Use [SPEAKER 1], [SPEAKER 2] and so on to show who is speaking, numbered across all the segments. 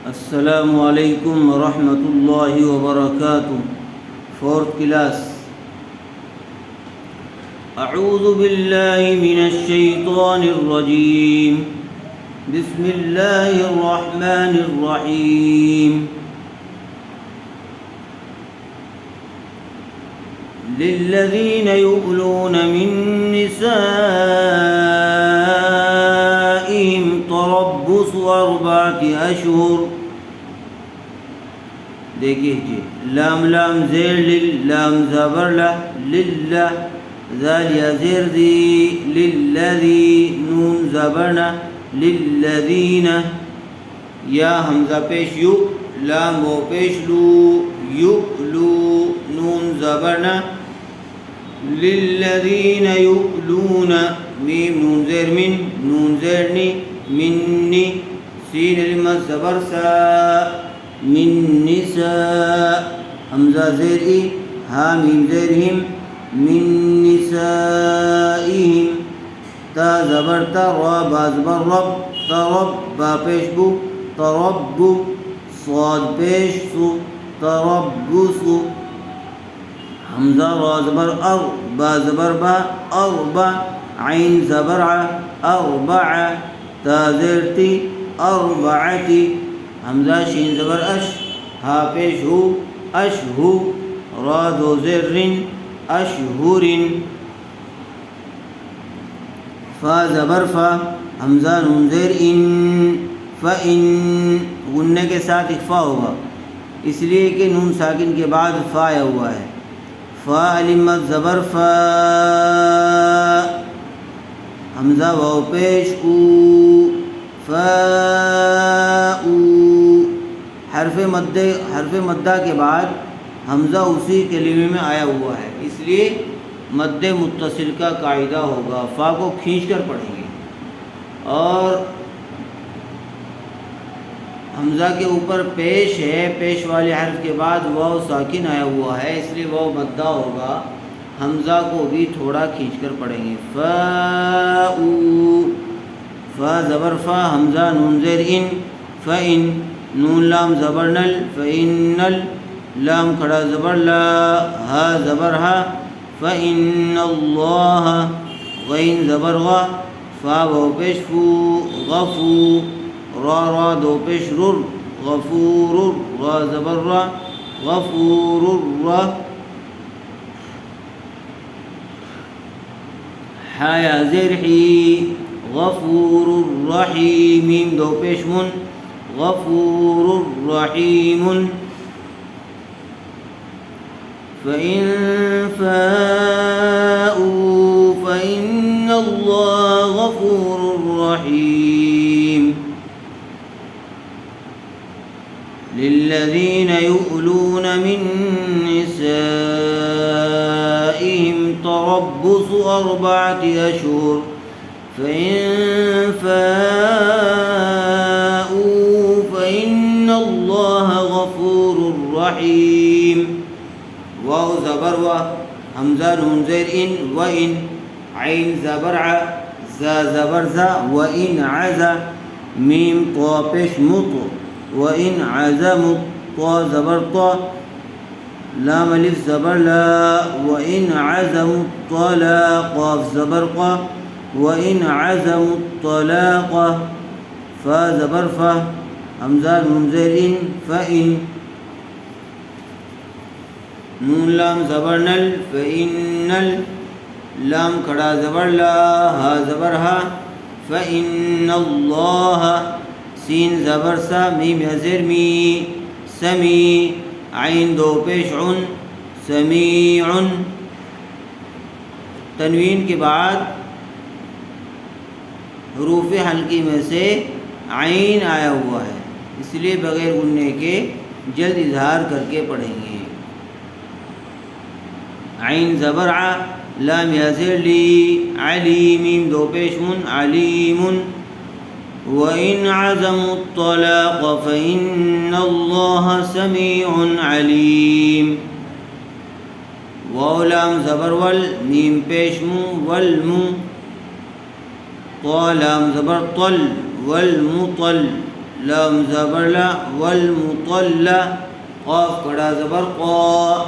[SPEAKER 1] السلام علیکم ورحمۃ اللہ وبرکاتہ. Fourth class. اعوذ باللہ من الشیطان الرجیم. بسم اللہ الرحمن الرحیم. للذین یؤلون من نسائهم تربص 4 اشہر. دیکھیے جی، لام لام زیر لل، لام زبر لا، للہ ذالیا زیر دی، للذی نون زبرنا، للذین یا حمزہ پیش یو، لام و پیش لو، یؤلو نون زبرنا، للذین یؤلون میم نون زیر من، نون زیر نی، منی سین علمت زبر سا، من نساء حمزہ زیر ای، ہا میم زیر ہم، من نسائهم تا زبر تا، را با زبر رب، ترب با پیش بو، تربو صاد پیش سو، تربصو حمزہ را زبر ار، با زبر با، اربع عین زبر ع، اربع تا زیر تی، اربعتی حمزہ شین زبر اش، ہا پیش ہو، اشہو را دو زیر رن، اشہورن فا زبر فا، حمزہ نون زیر ان، فإن غننے کے ساتھ اخفا ہوگا اس لیے کہ نون ساکن کے بعد فا آیا ہوا ہے. فا علمت زبر فا، حمزہ واو پیش او، فاؤ حرف مدہ کے بعد حمزہ اسی کلمے میں آیا ہوا ہے، اس لیے مد متصل کا قاعدہ ہوگا. فا کو کھینچ کر پڑھیں گے اور حمزہ کے اوپر پیش ہے، پیش والے حرف کے بعد واو ساکن آیا ہوا ہے، اس لیے واو مدہ ہوگا. حمزہ کو بھی تھوڑا کھینچ کر پڑھیں گے. فاؤ فا زبر فا، حمزہ نون زیر ان، فإن نون لام زبر نل، فإنل لام کھڑا زبر لا، ہا زبر ہا، فإن اللہ غین زبر غا، فا واو پیش فو، غفو را را دو پیش رر، غفور را زبر را، غفور را حا یا زیر حی، غفور الرحیم میم دو پیش من، غفور الرحیم. فإن فاؤوا فإن اللہ غفور رحیم. للذین یؤلون من نسائهم تربص 4 اشہر فإن فاؤوا فإن اللہ غفور رحیم. واو زبر و، حمزہ نون زیر ان، وإن عین زبر ع، زا زبر زا، وإن عزا میم طا پیش مط، وإن عزمت طا زبر طا، لام الف زبر لا، وإن عزموا الطلاق قاف زبر قا، وإن عزموا الطلاق فا زبر فا، حمزہ نون زیر ان، فإن نون لام زبر نل، فإنل لام کھڑا زبر لا، ہا زبر ہا، فإن اللہ سین زبر سا، میم زیر می، سمی عین دو پیش عن، سمیع. تنوین کے بعد حروف حلقی میں سے عین آیا ہوا ہے، اس لیے بغیر غننے کے جلد اظہار کر کے پڑھیں گے. عین زبر ع، لام یا زیر لی، علی میم دو پیش من، علیم. وإن عزموا الطلاق فإن الله سميع عليم. واو لام زبر ول، میم پیش مو، والمو طا لام زبر طل، والمطل لام زبر لا، والمطلع قاف کڑا زبر قا،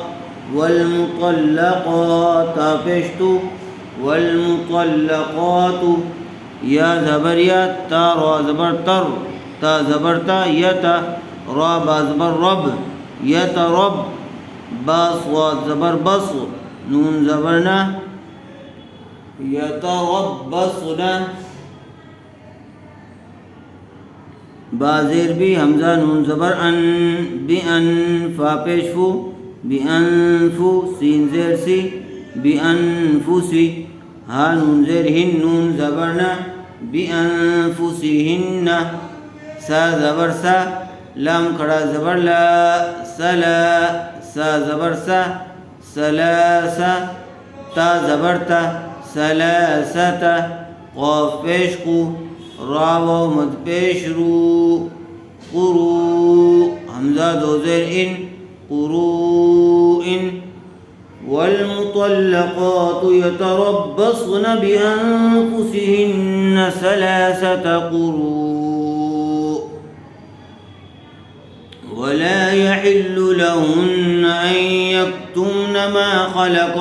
[SPEAKER 1] والمطلقات تا پیش تو، والمطلقات یا زبر یا، تا را زبر تر، تا زبر تا، یتا را با زبر رب، یترب، با صاد زبر بص، نون زبر نا، یتربصنا، با زیر بھی حمزہ نون زبر ان، بئن فا پیش فو، بئنفو سین زیر سی، بئنفسی، ہا نون زیر ہن نون زبر نا، بئنفسہن، سا زبر سا، لام کھڑا زبر لا، سلا، سا زبر سا، سلاسا، تا زبر تا، سلاستا، قاف پیش قو، را و مد پیش رو، قرو، حمزہ دو زیر ان، قروء، والمطلقات يتربصن بأنفسهن ثلاثة قروء ولا يحل لهن أن يكتمن ما خلق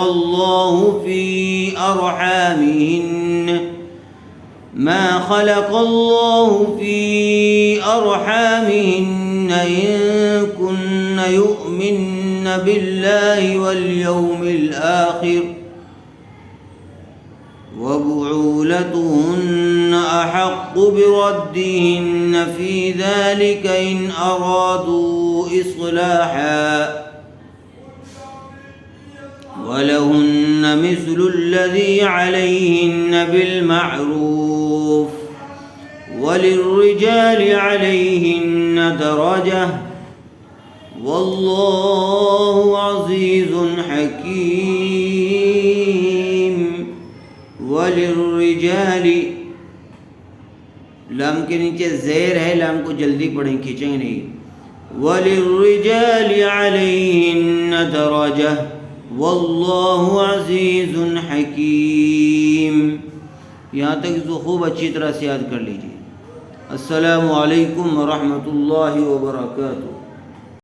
[SPEAKER 1] الله في أرحامهن إن كن يؤمن بالله واليوم الآخر وبعولتهن أحق بردهن في ذلك إن أرادوا إصلاحا ولهن مثل الذي عليهن بالمعروف وللرجال عليهن درجة والله عزيز حكيم. وللرجال لام کے نیچے زیر ہے، لام کو جلدی پڑھیں، کھینچیں نہیں. وللرجال عليهن درجة واللہ عزیز حکیم. یہاں تک اس کو خوب اچھی طرح سے یاد کر لیجیے. السلام علیکم ورحمۃ اللہ وبرکاتہ.